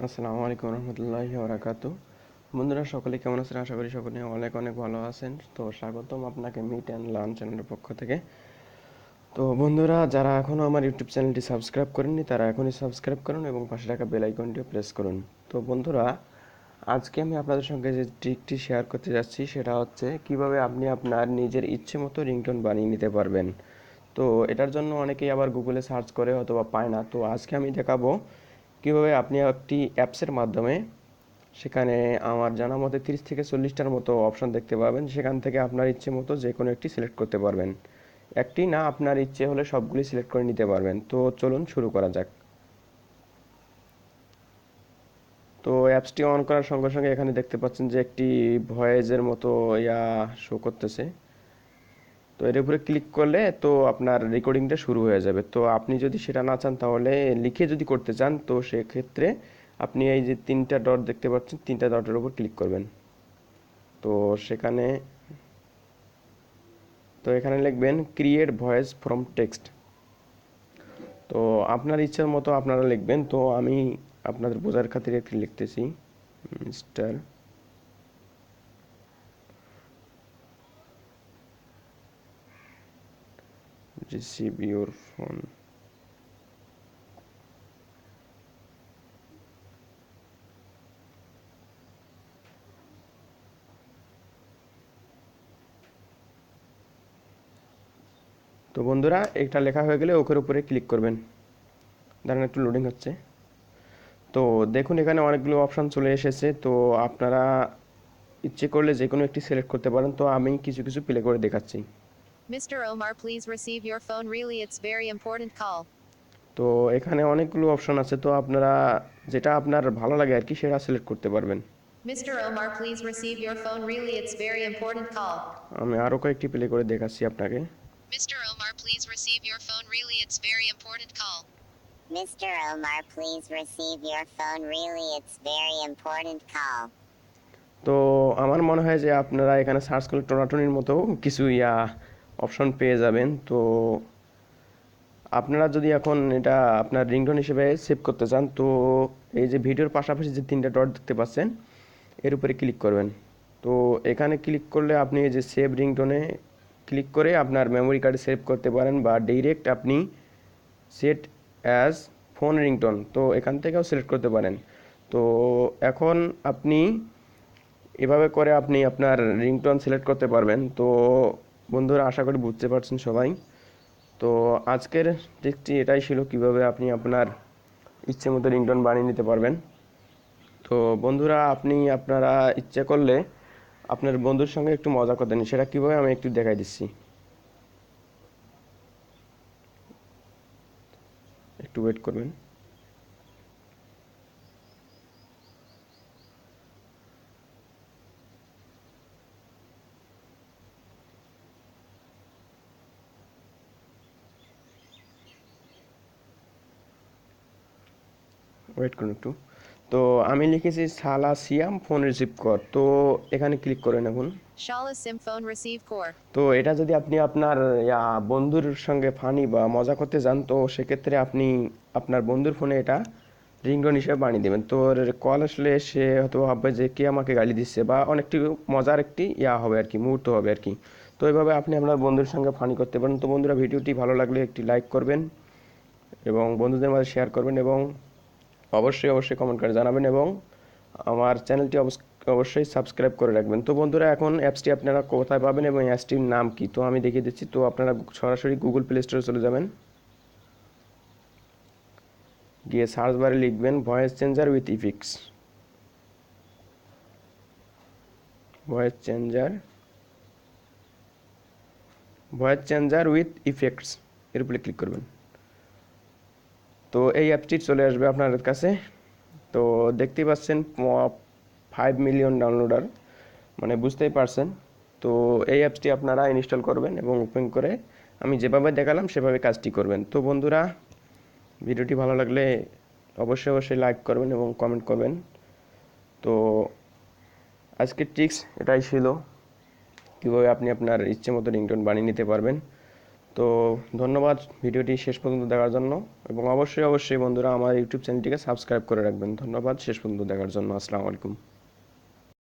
আসসালামু আলাইকুম রহমতুল্লাহি বারাকাতু। বন্ধুরা সকলে কেমন আছেন? আশা করি সকলে অনেক অনেক ভালো আছেন। তো স্বাগতম আপনাকে মিট অ্যান্ড লার্ন চ্যানেলের পক্ষ থেকে। তো বন্ধুরা, যারা এখনও আমার ইউটিউব চ্যানেলটি সাবস্ক্রাইব করেননি তারা এখনই সাবস্ক্রাইব করুন এবং পাশে থাকা বেল আইকনটিও প্রেস করুন। তো বন্ধুরা, আজকে আমি আপনাদের সঙ্গে যে ট্রিকটি শেয়ার করতে যাচ্ছি সেটা হচ্ছে কিভাবে আপনি আপনার নিজের ইচ্ছে মতো রিংটোন বানিয়ে নিতে পারবেন। তো এটার জন্য অনেকেই আবার গুগলে সার্চ করে অথবা পায় না। তো আজকে আমি দেখাবো কীভাবে আপনি একটি অ্যাপসের মাধ্যমে, সেখানে আমার জানা মতে 30 থেকে 40টার মতো অপশন দেখতে পাবেন। সেখান থেকে আপনার ইচ্ছে মতো যে কোনো একটি সিলেক্ট করতে পারবেন। একটি না, আপনার ইচ্ছে হলে সবগুলি সিলেক্ট করে নিতে পারবেন। তো চলুন শুরু করা যাক। তো অ্যাপসটি অন করার সঙ্গে সঙ্গে এখানে দেখতে পাচ্ছেন যে একটি ভয়েসের মতো শো করতেছে। তো এর উপরে ক্লিক করলে তো আপনার রেকর্ডিংটা শুরু হয়ে যাবে। তো আপনি যদি সেটা না চান, তাহলে লিখে যদি করতে চান, তো সেক্ষেত্রে আপনি এই যে 3টা ডট দেখতে পাচ্ছেন, 3টা ডটের উপর ক্লিক করবেন। তো সেখানে তো এখানে লিখবেন ক্রিয়েট ভয়েস ফ্রম টেক্সট। তো আপনার ইচ্ছার মতো আপনারা লিখবেন। তো আমি আপনাদের বোঝার খাতিরে একটি লিখতেছি, মিস্টার রিসিভ ইউর ফোন। তো বন্ধুরা, এটা লেখা হয়ে গেলে ওকের উপরে ক্লিক করবেন। দাঁড়ান, একটু লোডিং হচ্ছে। তো দেখুন, এখানে অনেকগুলো অপশান চলে এসেছে। তো আপনারা ইচ্ছে করলে যে কোনো একটি সিলেক্ট করতে পারেন। তো আমি কিছু কিছু প্লে করে দেখাচ্ছি। Mr. Omar, please receive your phone. Really, it's very important call. তো এখানে অনেকগুলো অপশন আছে। তো আপনারা যেটা আপনার ভালো লাগে আর কি, সেটা সিলেক্ট করতে পারবেন। Mr. Omar, please receive your phone. Really, it's very important call. আমি আরও কয়েকটি প্লে করে দেখাচ্ছি আপনাকে। Mr. Omar, please receive your phone. Really, it's very important call. Mr. Omar, please receive your phone. Really, it's very important call. তো আমার মনে হয় যে আপনারা এখানে সার্চ করলে টোনাটনির মতো কিছু অপশন পেয়ে যাবেন। তো আপনারা যদি এখন এটা আপনার রিংটোন হিসেবে সেভ করতে চান, তো এই যে ভিডিওর পাশাপাশি যে 3টা ডট দেখতে পাচ্ছেন, এর উপরে ক্লিক করবেন। তো এখানে ক্লিক করলে আপনি এই যে সেভ রিংটোনে ক্লিক করে আপনার মেমোরি কার্ডে সেভ করতে পারেন, বা ডিরেক্ট আপনি সেট অ্যাজ ফোন রিংটোন, তো এখান থেকেও সিলেক্ট করতে পারেন। তো এখন আপনি এভাবে করে আপনি আপনার রিংটোন সিলেক্ট করতে পারবেন। তো বন্ধুরা, আশা করি বুঝতে পারছেন সবাই। তো আজকের ট্রিকটি এটাই ছিল, কিভাবে আপনি আপনার ইচ্ছে মতো রিংটোন বানিয়ে নিতে পারবেন। তো বন্ধুরা, আপনারা ইচ্ছে করলে আপনার বন্ধুর সঙ্গে একটু মজা করতে নিন। সেটা কীভাবে আমি একটু দেখাই দিচ্ছি, একটু ওয়েট করবেন। ওয়েট করুন একটু। তো আমি লিখেছি সালাসিয়াম ফোন রিসিভ কর। তো এখানে ক্লিক করে দেখুন। Shala Sim phone receive core. তো এটা যদি আপনি আপনার বন্ধুর সঙ্গে ফানি বা মজা করতে যান, তো সেক্ষেত্রে আপনি আপনার বন্ধুর ফোনে এটা রিংটোন হিসেবে বানিয়ে দেবেন। তো কল আসলে সে হয়তো ভাববে যে কে আমাকে গালি দিচ্ছে, বা অনেকটি মজার একটি হবে আর কি, মুহূর্ত হবে আর কি। তো এইভাবে আপনি আপনার বন্ধুর সঙ্গে ফানি করতে পারেন। তো বন্ধুরা, ভিডিওটি ভালো লাগলে একটি লাইক করবেন এবং বন্ধুদের মাঝে শেয়ার করবেন, এবং অবশ্যই অবশ্যই কমেন্ট করে জানাবেন, এবং আমার চ্যানেলটি অবশ্যই সাবস্ক্রাইব করে রাখবেন। তো বন্ধুরা, এখন অ্যাপসটি আপনারা কোথায় পাবেন এবং অ্যাপসটির নাম কি, তো আমি দেখিয়ে দিচ্ছি। তো আপনারা সরাসরি গুগল প্লে স্টোরে চলে যাবেন, গিয়ে সার্চ বারে লিখবেন voice changer with effects. Voice changer with effects, এর উপরে ক্লিক করবেন। তো এই অ্যাপটি চলে আসবে আপনাদের কাছে। তো দেখতেই পাচ্ছেন 5 মিলিয়ন ডাউনলোডার, মানে বুঝতেই পারছেন। তো এই অ্যাপসটি আপনারা ইনস্টল করবেন এবং ওপেন করে আমি যেভাবে দেখালাম সেভাবে কাজটি করবেন। তো বন্ধুরা, ভিডিওটি ভালো লাগলে অবশ্যই অবশ্যই লাইক করবেন এবং কমেন্ট করবেন। তো আজকের ট্রিক্স এটাই ছিল, কীভাবে আপনি আপনার ইচ্ছে মতো রিংটোন বানিয়ে নিতে পারবেন। তো ধন্যবাদ ভিডিওটি শেষ পর্যন্ত দেখার জন্য, এবং অবশ্যই অবশ্যই বন্ধুরা আমার ইউটিউব চ্যানেলটিকে সাবস্ক্রাইব করে রাখবেন। ধন্যবাদ শেষ পর্যন্ত দেখার জন্য। আসসালামু আলাইকুম।